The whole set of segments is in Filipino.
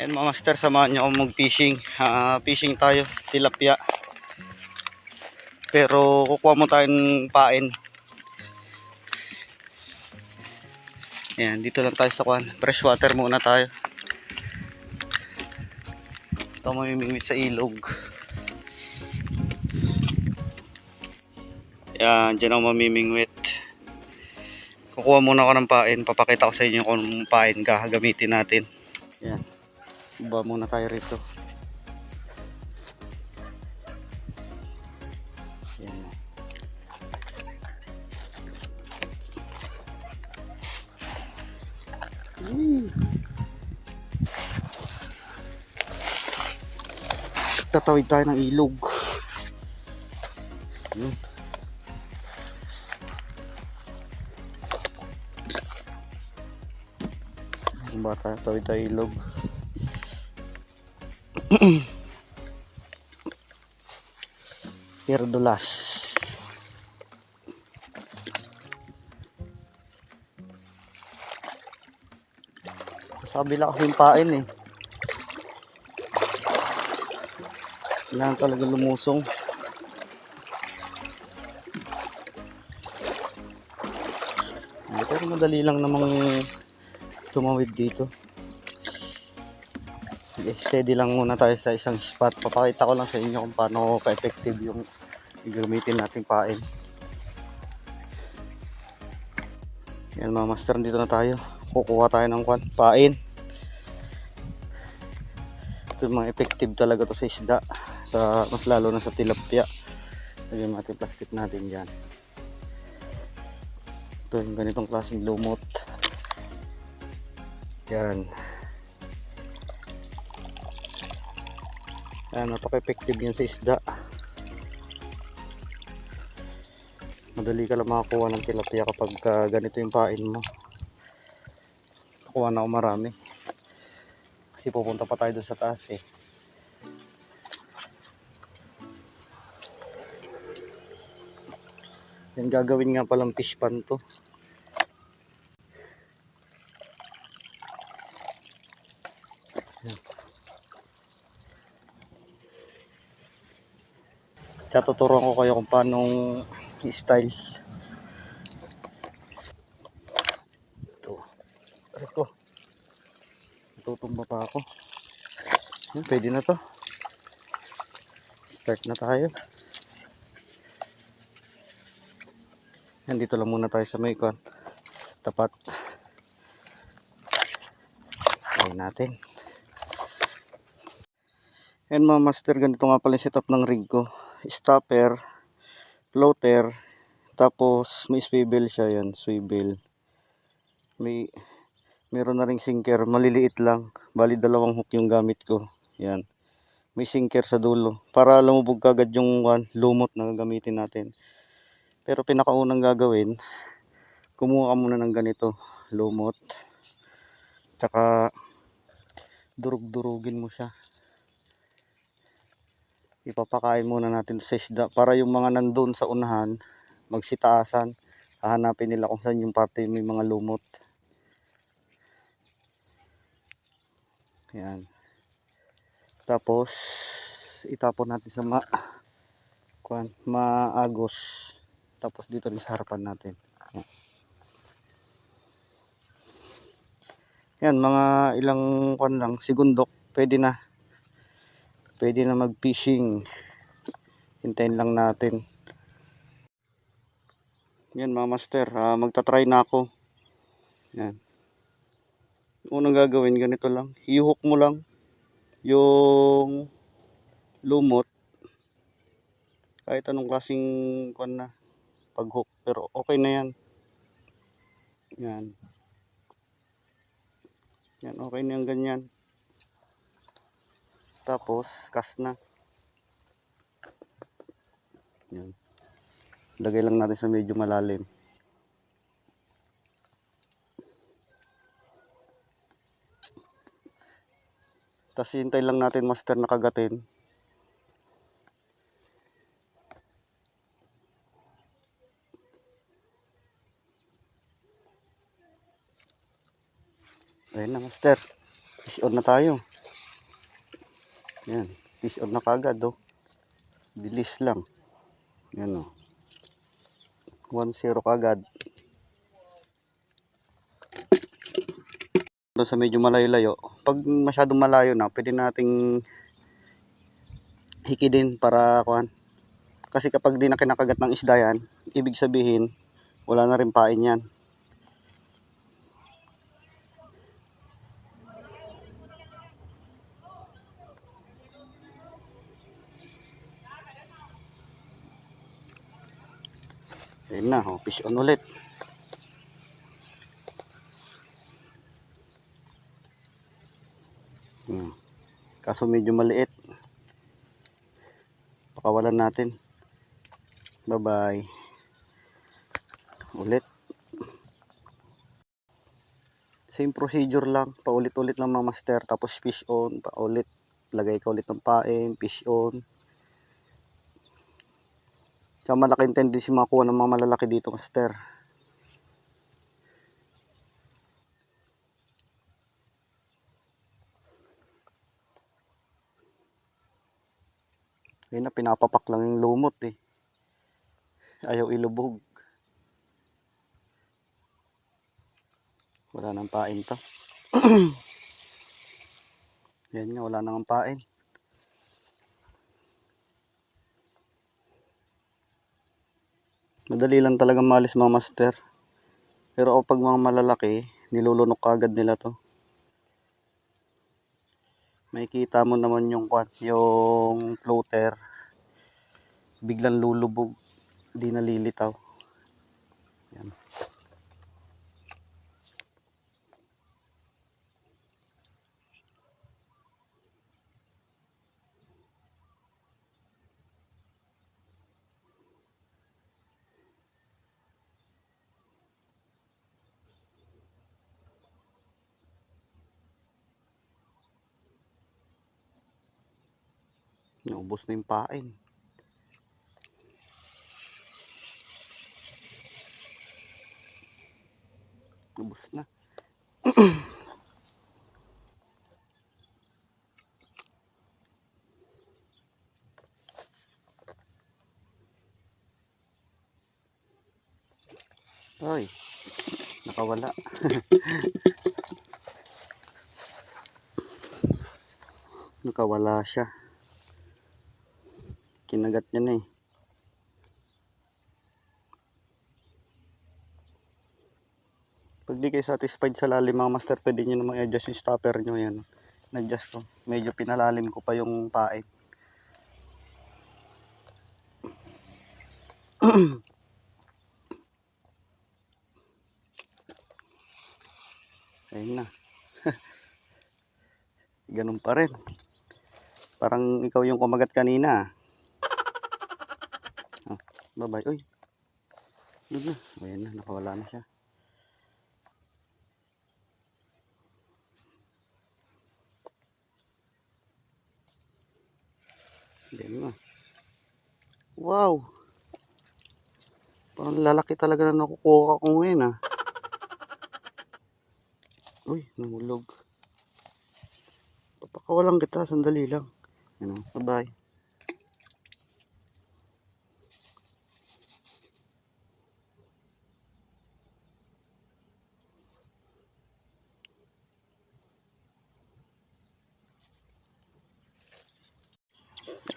Ayan mga master, samahan niyo ako mag-fishing. Fishing tayo, tilapia. Pero kukuha mo tayong pain. Ayan, dito lang tayo sa kwan. Freshwater muna tayo. Ito mamimingwit sa ilog. Ayan, dyan ako mamimingwit. Kukuha muna ako ng pain. Papakita ko sa inyo kung pain gagamitin natin. Ayan, baba muna tayo rito. Ayan. Tatawid tayo ng ilog. Ayan. Bata, tawid tayo ilog. Perdulas. Sabi lang kasi yung pain eh. Kailangan talaga lumusong. Pero madali lang namang tumawid dito. Steady lang muna tayo sa isang spot. Papakita ko lang sa inyo kung paano ka-effective yung gagamitin nating pain. Yan mga master, dito na tayo. Kukuha tayo ng pain. Ito mga effective talaga to sa isda. Mas lalo na sa tilapia. Lagyan natin plastic natin dyan. Ito yung ganitong klaseng lumot. Yan. Yan, napaka-effective yan sa isda. Madali ka lang makakuha ng tilapia kapag ganito yung pain mo. Kukuha na ako marami. Kasi pupunta pa tayo doon sa taas eh. Yan, gagawin nga palang fish pan to. Yan. Kaya tuturuan ko kayo kung paano i-style. Ito. Ay ko. Tutumba pa ako. Yan, pwede na to. Start na tayo. Yan, dito lang muna tayo sa may kwan. Tapat. Try natin. Yan mga master, ganito nga pala yung setup ng rig ko. Stopper, floater, tapos may swivel siya, yan, swivel. Meron na ring sinker, maliliit lang. Bali dalawang hook yung gamit ko. Yan. May sinker sa dulo para lumubog kagad yung lumot na gagamitin natin. Pero pinakaunang gagawin, kumuha ka muna ng ganito, lumot. Tsaka durug-durugin mo siya. Ipapakain muna natin sa isda para yung mga nandun sa unahan magsitaasan. Hahanapin nila kung saan yung parte may mga lumot. Yan. Tapos itapon natin sa maagos. Tapos dito rin sa harapan natin. Yan, mga ilang lang, segundok, pwede na mag-fishing. Hintayin lang natin. Yan mga master, magta-try na ako. Yan. Unang gagawin, ganito lang. I-hook mo lang yung lumot. Kahit anong klaseng na pag-hook. Pero okay na yan. Yan. Yan, okay na yung ganyan. Tapos, cast na. Yan. Lagay lang natin sa medyo malalim. Tapos hintay lang natin master na kagatin. Ayun na master. Fish on na tayo. Yan, fish on na kagad oh. Bilis lang. Yan oh. 1-0 kagad. Doon sa medyo malayo-layo. Pag masyadong malayo na, pwede nating hikidin para kuhan. Kasi kapag di na kinakagat ng isda yan, ibig sabihin, wala na rin pain yan. Ayun na, oh, fish on ulit. Kaso medyo maliit. Pakawalan natin. Bye-bye. Ulit. Same procedure lang. Paulit-ulit lang mga master. Tapos fish on. Paulit. Lagay ka ulit ng pain. Fish on. Tsaka malaking tendency makuha ng mga malalaki dito master. Ayun na, pinapapak lang yung lumot eh. Ayaw ilubog. Wala nang pain to. Yan nga, wala nang pain. Madali lang talaga malis mga master. Pero kapag mga malalaki, nilulunok agad nila to. Makikita mo naman yung floater. Biglang lulubog. Di nalilitaw. Yan. Naubos na yung pain. Ubos na. Ay, nakawala. Nakawala siya. Kinagat niya na eh. Pag di kayo satisfied sa lalim mga master, pwede nyo namang i-adjust yung stopper nyo. Yan. Na-adjust ko. Medyo pinalalim ko pa yung pain. Ayun na. Ganun pa rin. Parang ikaw yung kumagat kanina. Oh, bye-bye. Uy. Doon na. Ayun na. Nakawala na siya. Ayun na. Wow. Parang lalaki talaga na nakukuha ko ngayon ah. Uy, nahulog. Papakawalan kita. Sandali lang. Ano, bye-bye.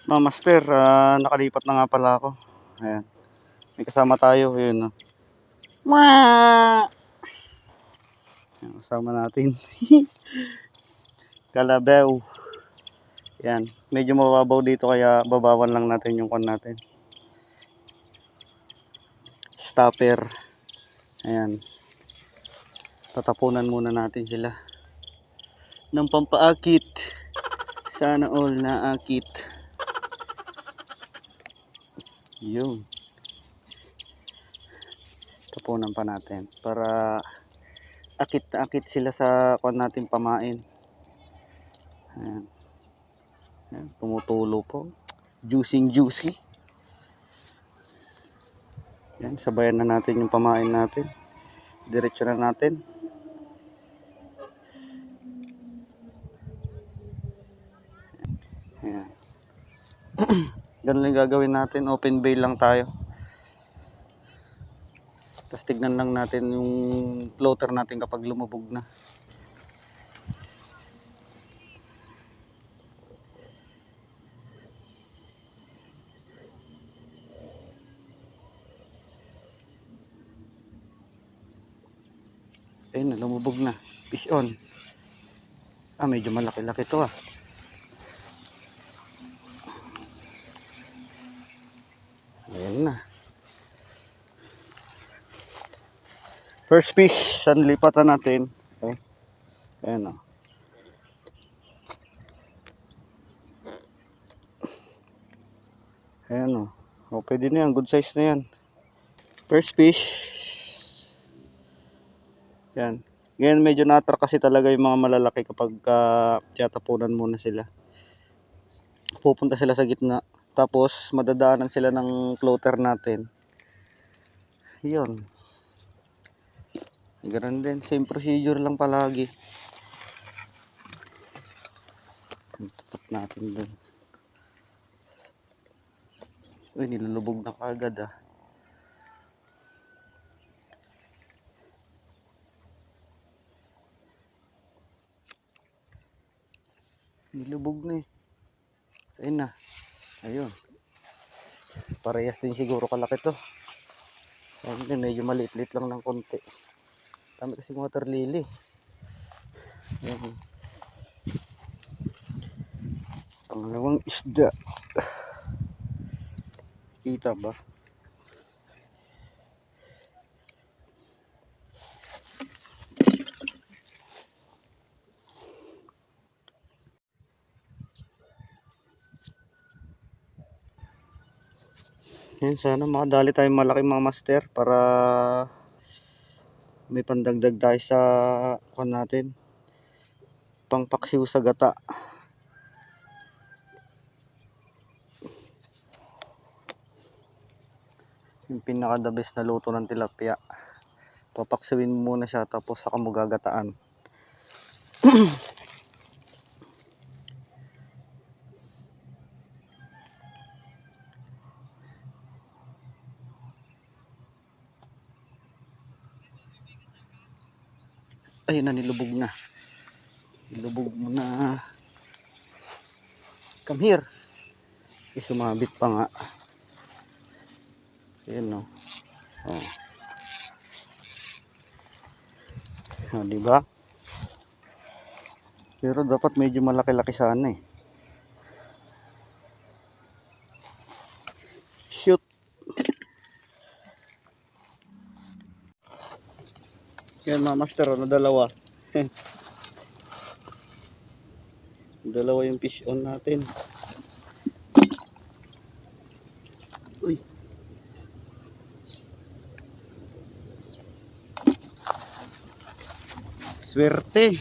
Mga master, nakalipat na nga pala ako. Ayan. May kasama tayo. Ayun. Ayan, kasama natin. Kalabaw. Yan. Medyo mababaw dito kaya babawan lang natin yung kon natin. Stopper. Ayan. Tatapunan muna natin sila ng pampaakit. Sana all naakit. Yun. Tapunan pa natin para akit na akit sila sa kon natin pamain. Ayan. Ayan. Tumutulo po. Juicy. Yan, sabayan na natin yung pamain natin. Diretso na natin. Ayan. Ganun lang gagawin natin. Open bail lang tayo. Tapos tignan lang natin yung floater natin kapag lumubog na. Ayun na, lumubog na. Fish on. Medyo malaki-laki to ah. Ayan na. First fish, saan lipatan natin? Ayan o. Ayan o. Pwede na yan. Good size na yan. First fish. Yan. Ngayon medyo na-attract kasi talaga yung mga malalaki kapag tiyatapunan muna sila. Pupunta sila sa gitna. Tapos madadaanan sila ng floater natin. Yun. Ganun din. Same procedure lang palagi. Tapat natin dun. Uy, nilulubog na kaagad ah. Nilubog na eh. Ayun na. Ayun. Parehas din siguro kalaki to. Ayun, medyo maliit-liit lang ng konti. Dami kasi water lily. Ayun. Pangalawang isda. Kita ba? Yan, sana makadali tayong malaki mga master para may pandagdag tayo sa kuwan natin. Pangpaksiw sa gata. Yung pinaka the best na luto ng tilapia. Papaksiwin mo muna siya tapos saka mo gagataan. Ayun na, nilubog na. Nilubog mo na. Come here. Sumabit pa nga. Ayun no. Diba? Pero dapat medyo malaki-laki sana eh. Shoot. Yan mga master, dalawa. Dalawa yung fish on natin. Uy. Swerte.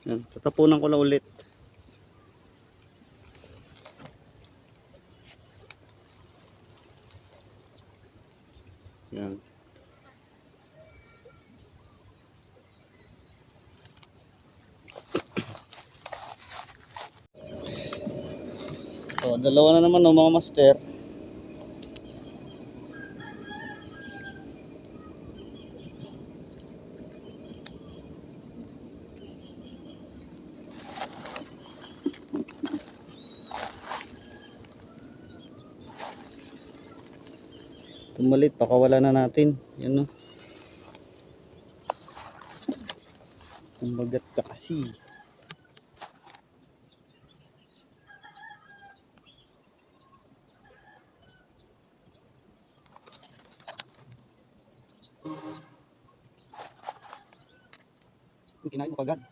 Yan, tatapunan ko lang ulit. Yan. Dalawa na naman mga master. Tumalit, pakawala na natin. Yan no. Kumbagat ka kasi. Kinain mo kagad.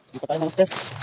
Hindi pa tayo mga master.